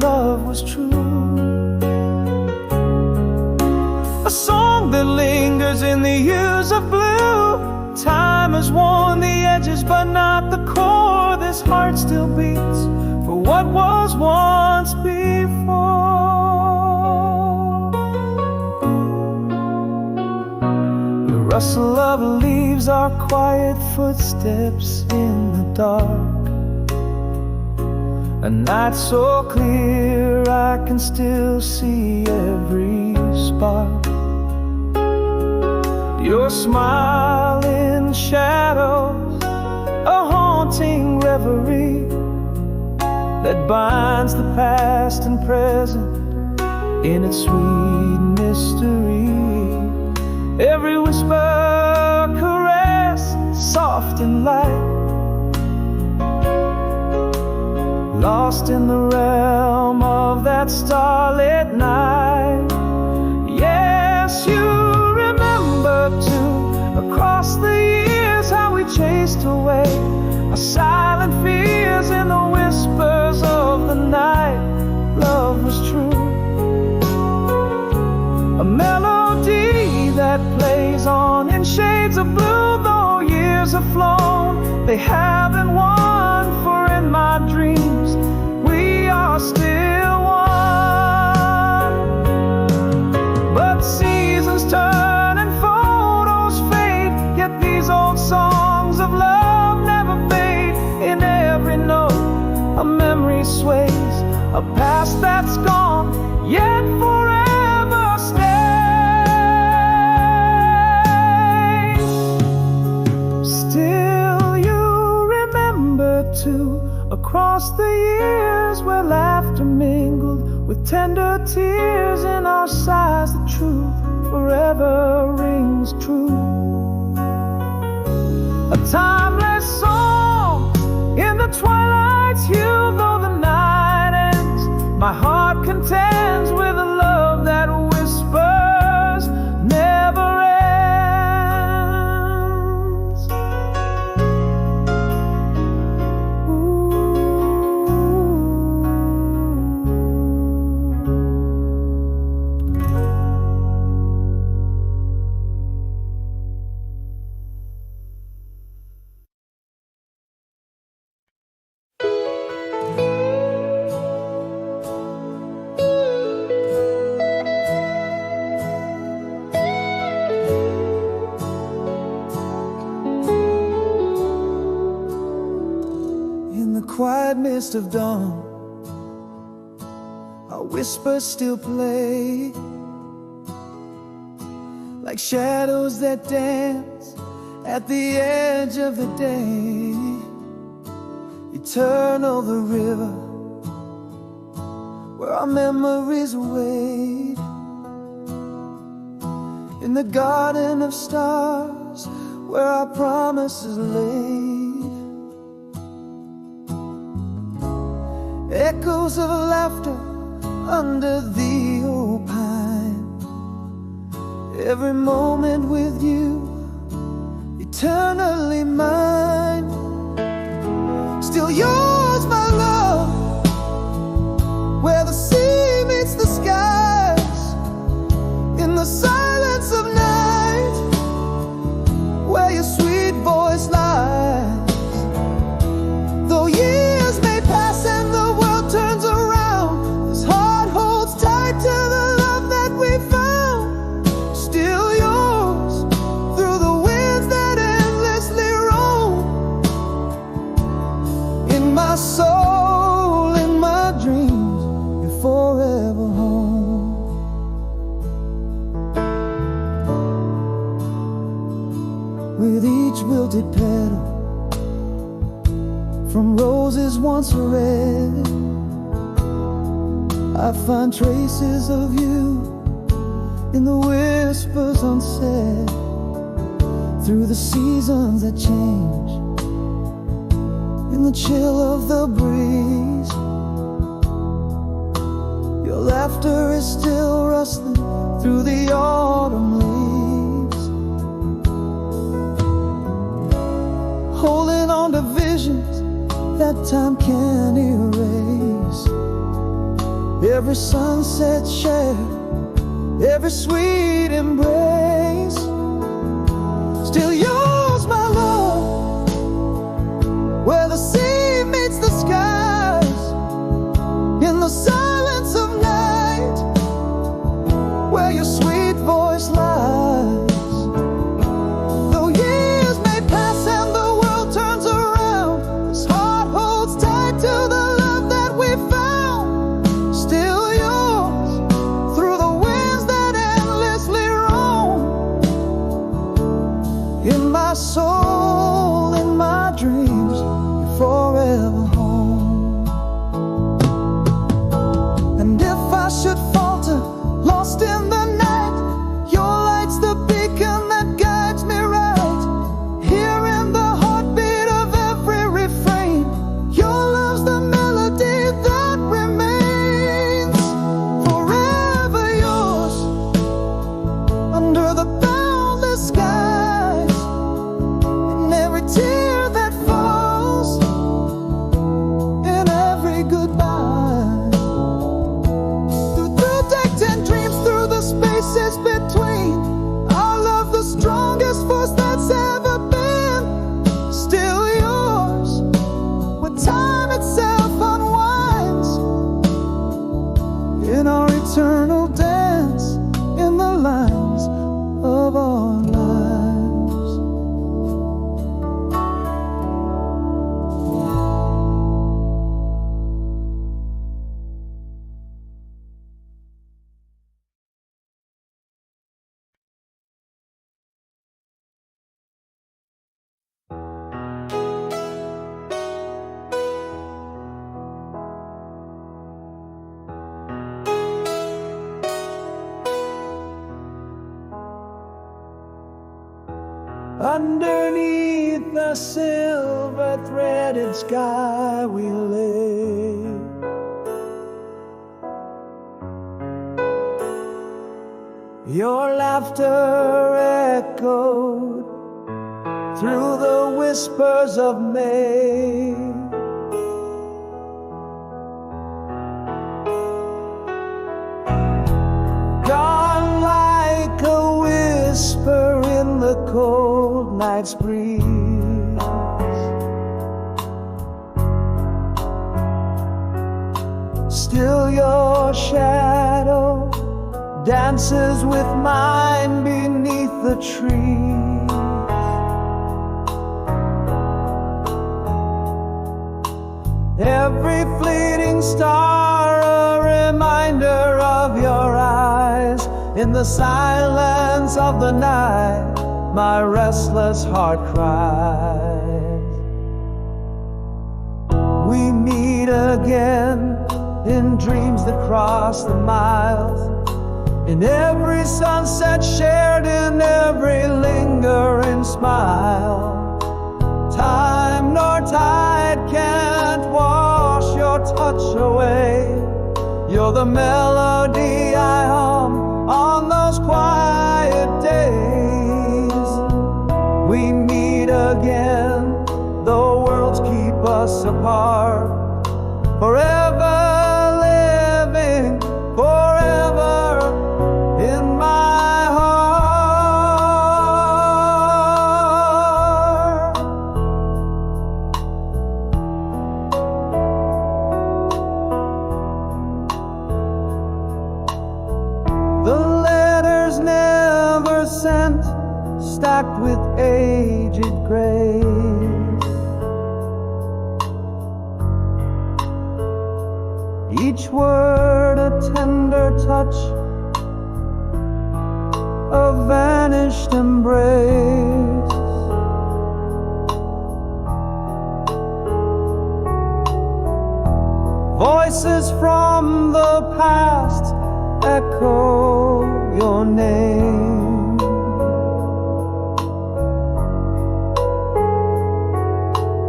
Love was true, a song that lingers in the hues of blue. Time has worn the edges but not the core. This heart still beats for what was once before. The rustle of leaves are quiet footsteps in the dark. A night so clear I can still see every spark. Your smile in shadows, a haunting reverie that binds the past and present in its sweet mystery. Every whisper, caress, soft and light, lost in the realm of that starlit night. Yes, you remember too, across the years, how we chased away our silent fears in the whispers of the night. Love was true, a melody that plays on in shades of blue. Though years have flown, they haven't won, for in my dreams we are still one. But seasons turn and photos fade, yet these old songs of love never fade. In every note a memory sways, a past that's gone yet forever stays. Still you remember too, across the years, where laughter mingled with tender tears. In our sighs the truth forever rings true, a timeless song in the twilight's hue. Though the night ends, my heart contends with a love that whispers never ends. Quiet mist of dawn, our whispers still play like shadows that dance at the edge of the day. Eternal the river where our memories wait, in the garden of stars where our promises lay. Echoes of laughter under the old pine, every moment with you, eternally mine. Still yours, my love, where the sea meets the skies, in the silence of night, where your sweet voice lies. Though years may pass and the world turns around, this heart holds tight to the love that we found. Still yours, through the winds that endlessly roam. In my soul, in my dreams, you're forever home. With each wilted petal from roses once red, I find traces of you in the whispers unsaid. Through the seasons that change, in the chill of the breeze, Your laughter is still rustling through the autumn leaves, holding on to visions that time can't erase. Every sunset shared, every sweet embrace, still yours, my love. Where the sea meets the skies, in the silence of night, where your sweet voice lies. Though years may pass and the world turns around, this heart holds tight to the love that we found. Still yours, through the winds that endlessly roam. In my soul, in my dreams, you're forever home. And if I should falter, lost in the night, your light's the beacon that guides me right. Here in the heartbeat of every refrain, your love's the melody that remains. Forever yours, under the boundless skies, in every tear that falls, in every goodbye. Through decks and dreams, through the spaces between, our love the strongest force that's ever been. Still yours, when time itself unwinds, in our eternal dance, in the lines of our lives. Underneath the silver-threaded sky we lay, your laughter echoed through the whispers of May. Gone like a whisper in the cold night's breeze. Still your shadow dances with mine beneath the trees. Every fleeting star a reminder of your eyes. In the silence of the night, my restless heart cries. We meet again in dreams that cross the miles, in every sunset shared, in every lingering smile. Time nor tide can't wash your touch away. You're the melody I hum on those quiet days. We meet again, though worlds keep us apart. Forever living, forever in my heart. The letters never sent, stacked with aged grace. Each word a tender touch, a vanished embrace. Voices from the past echo your name.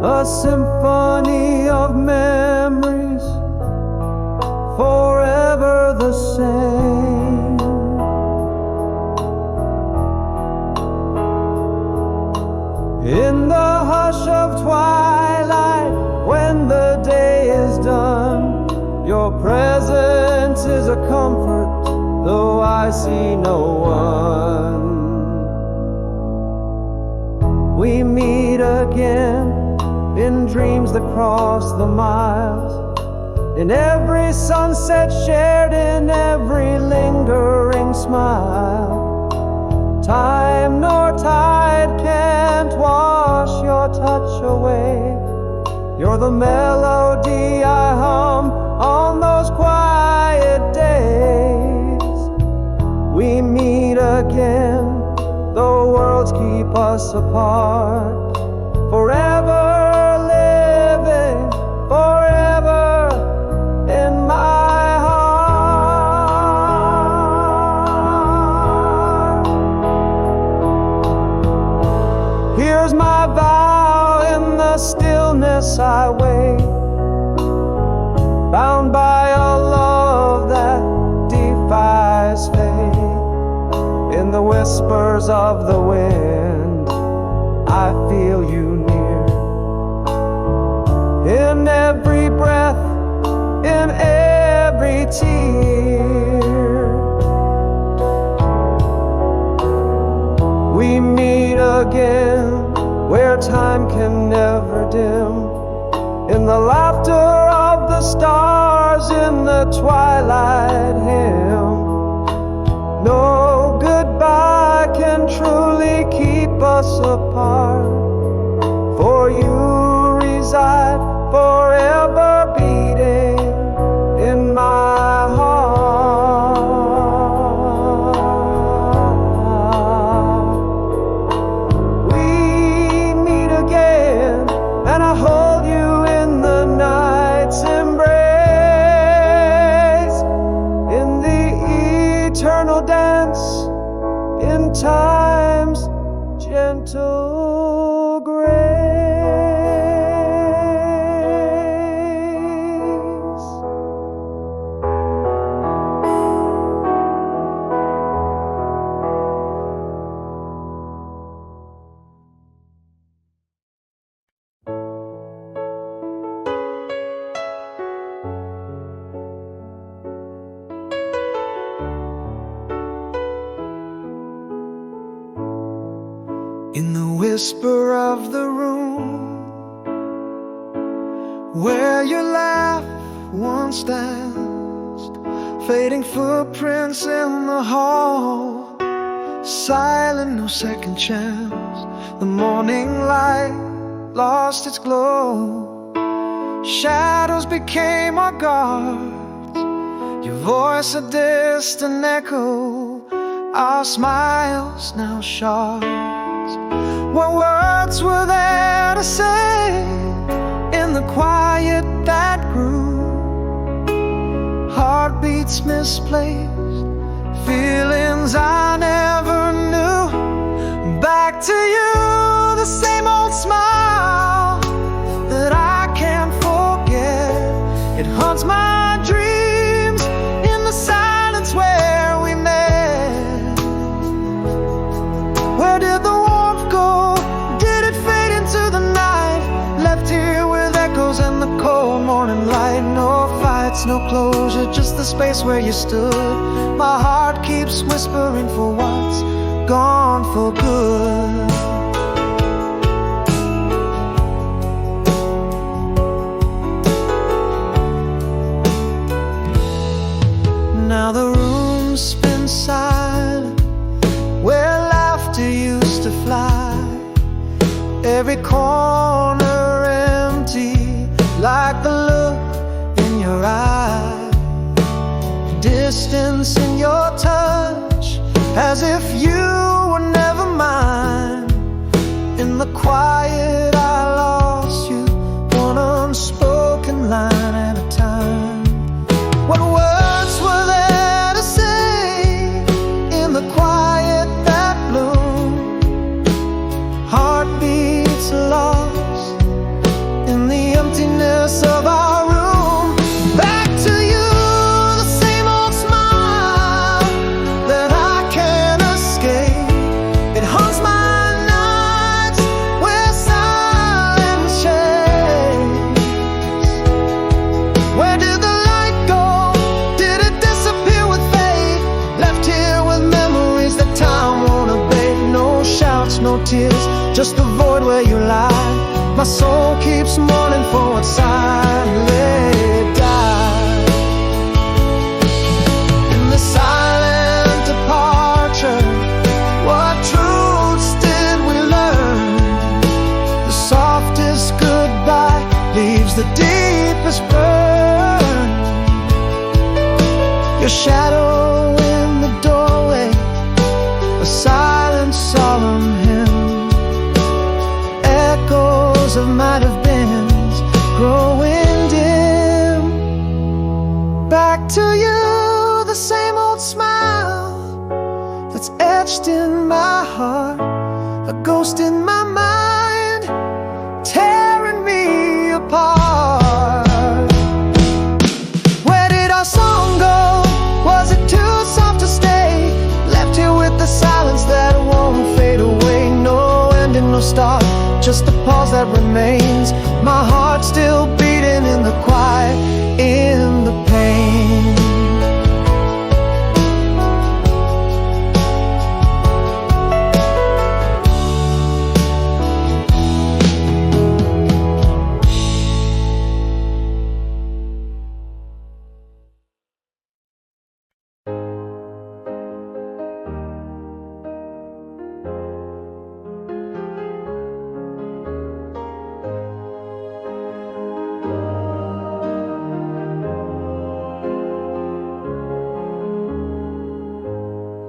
A symphony of memories, forever the same. In the hush of twilight, when the day is done, your presence is a comfort, though I see no one. We meet again in dreams that cross the miles, in every sunset shared, in every lingering smile. Time nor tide can't wash your touch away. You're the melody I hum on those quiet days. We meet again, though worlds keep us apart. Forever living, forever in my heart. Here's my vow, in the stillness I wait, bound by a love that defies fate. In the whispers of the wind, I feel you near. In every breath, in every tear. We meet again where time can never dim, in the laughter of the stars, in the twilight hymn. No goodbye can truly keep us apart, for you reside forever beating in my heart. We meet again, and I hold you in the night's embrace, in the eternal dance, in time's gentle grace. In the whisper of the room where your laugh once danced, fading footprints in the hall, silent, no second chance. The morning light lost its glow, shadows became our guards, your voice a distant echo, our smiles now shards. What words were there to say in the quiet that grew? Heartbeats misplaced, feelings I never knew. Back to you, the same old smile that I can't forget. It haunts my dreams in the silence where we met. Where did the warmth go? Did it fade into the night? Left here with echoes and the cold morning light. No fights, no closure, just the space where you stood. My heart keeps whispering for what's gone for good. Now the room's been silent, where laughter used to fly. Every corner empty, like the look in your eye. Distance in your touch, as if you were never mine. In the quiet I lost you, one unspoken line at a time. What words were there to say in the quiet that bloomed? Heartbeats lost in the emptiness of our room. Back to you, the same old smile tears, just the void where you lie. My soul keeps mourning for what silently died. In the silent departure, what truths did we learn? The softest goodbye leaves the deepest burn. Your shadow in the doorway, a silent solemn hymn, echoes of might have beens growing dim. Back to you, the same old smile that's etched in my heart, a ghost in my mind, tearing me apart. Where did our song go? Was it too soft to stay? Left here with the silence that won't fade away. No ending, no start, just the pause that remains. My heart still beating in the quiet, in the pain.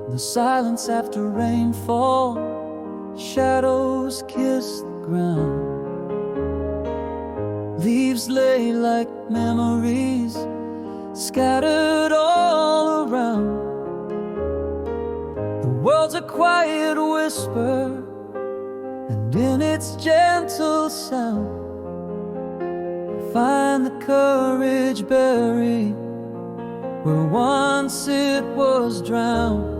The silence after rainfall, shadows kiss the ground. Leaves lay like memories, scattered all around. The world's a quiet whisper, and in its gentle sound, find the courage buried where once it was drowned.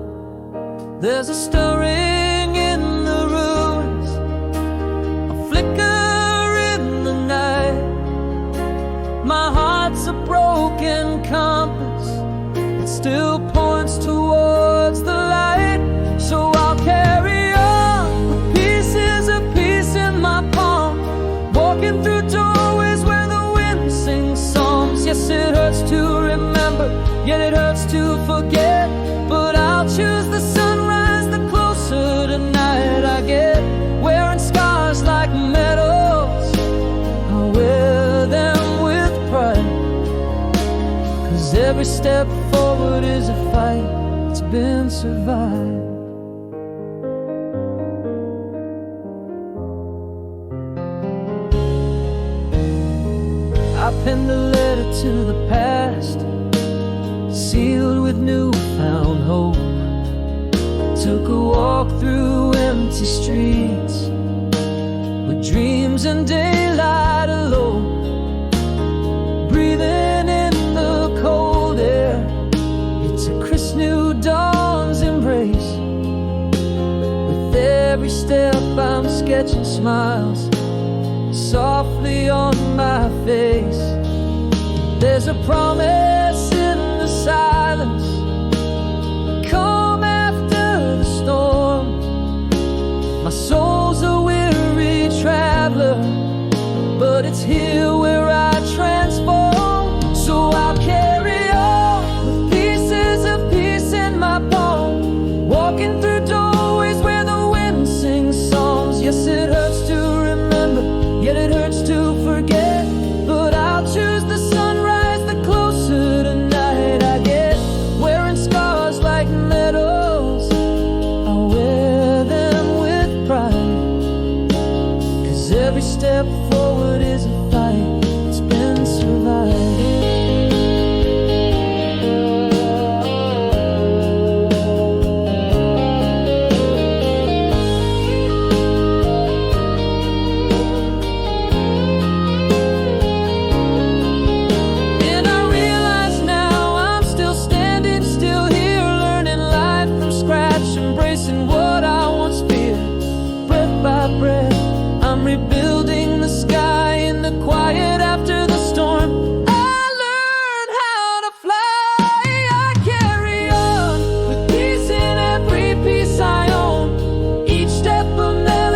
There's a stirring in the ruins, a flicker in the night. My heart's a broken compass, it still points towards the light. So I'll carry on with pieces of peace in my palm, walking through doorways where the wind sings songs. Yes, it hurts to remember, yet it hurts to forget, but I'll choose the sunrise the closer tonight I get. Wearing scars like medals, I'll wear them with pride, 'cause every step forward is a fight that's been survived. I penned a letter to the past, sealed with newfound hope. Took a walk through empty streets with dreams and daylight alone, breathing in the cold air. It's a crisp new dawn's embrace. With every step I'm sketching smiles softly on my face. There's a promise in the silence, calm after the storm. My soul's a weary traveler, but it's here where I transform. So I'll carry on with pieces of peace in my palm, walking through doorways where the wind sings songs. Yes, it hurts to remember, yet it hurts to forget, but I'll choose the sunrise the closer tonight I get. Wearing scars like medals, I'll wear them with pride, 'cause every step forward is a fight that's been survived. Rebuilding the sky in the quiet after the storm. I learned how to fly. I carry on with peace in every piece I own. Each step a melody.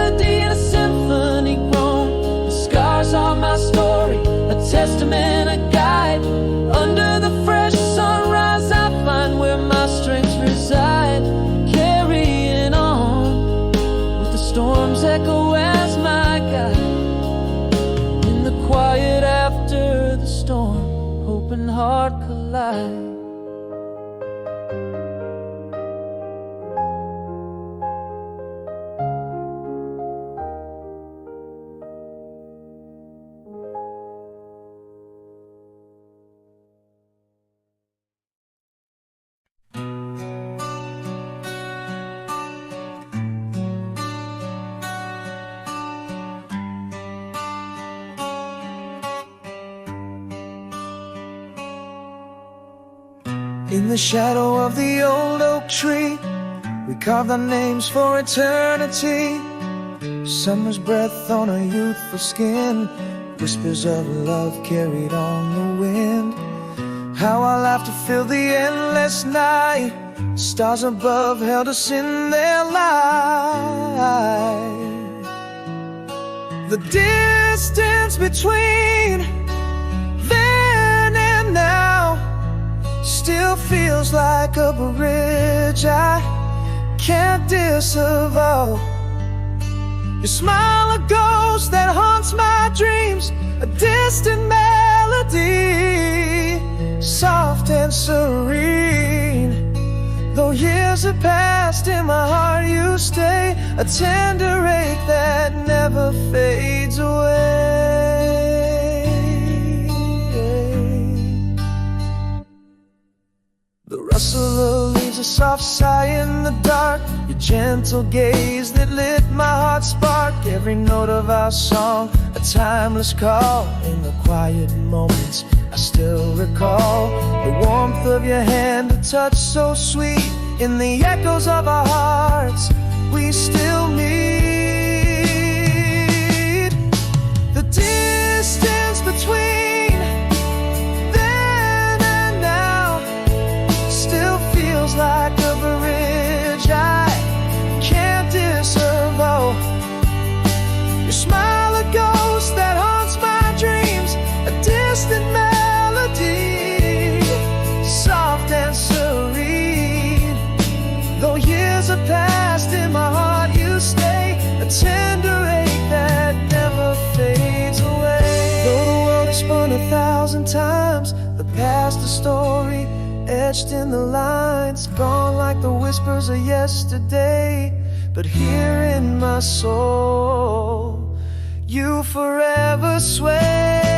light. In the shadow of the old oak tree, we carved our names for eternity. Summer's breath on our youthful skin, whispers of love carried on the wind. How our laughter filled the endless night, stars above held us in their light. The distance between then and now still feels like a bridge I can't disavow. Your smile, a ghost that haunts my dreams, a distant melody, soft and serene. Though years have passed, in my heart you stay, a tender ache that never fades away. The rustle of leaves, a soft sigh in the dark, your gentle gaze that lit my heart's spark. Every note of our song, a timeless call. In the quiet moments I still recall the warmth of your hand, a touch so sweet. In the echoes of our hearts we still meet. The distance between then and now still feels like a bridge I can't disavow. Your smile, a ghost that haunts my dreams, a distant melody, soft and serene. Though years have passed, in my heart you stay, a tender ache that never fades away. Though the world has spun 1,000 times, the past a story etched in the lines, gone like the whispers of yesterday. But here in my soul, you forever sway.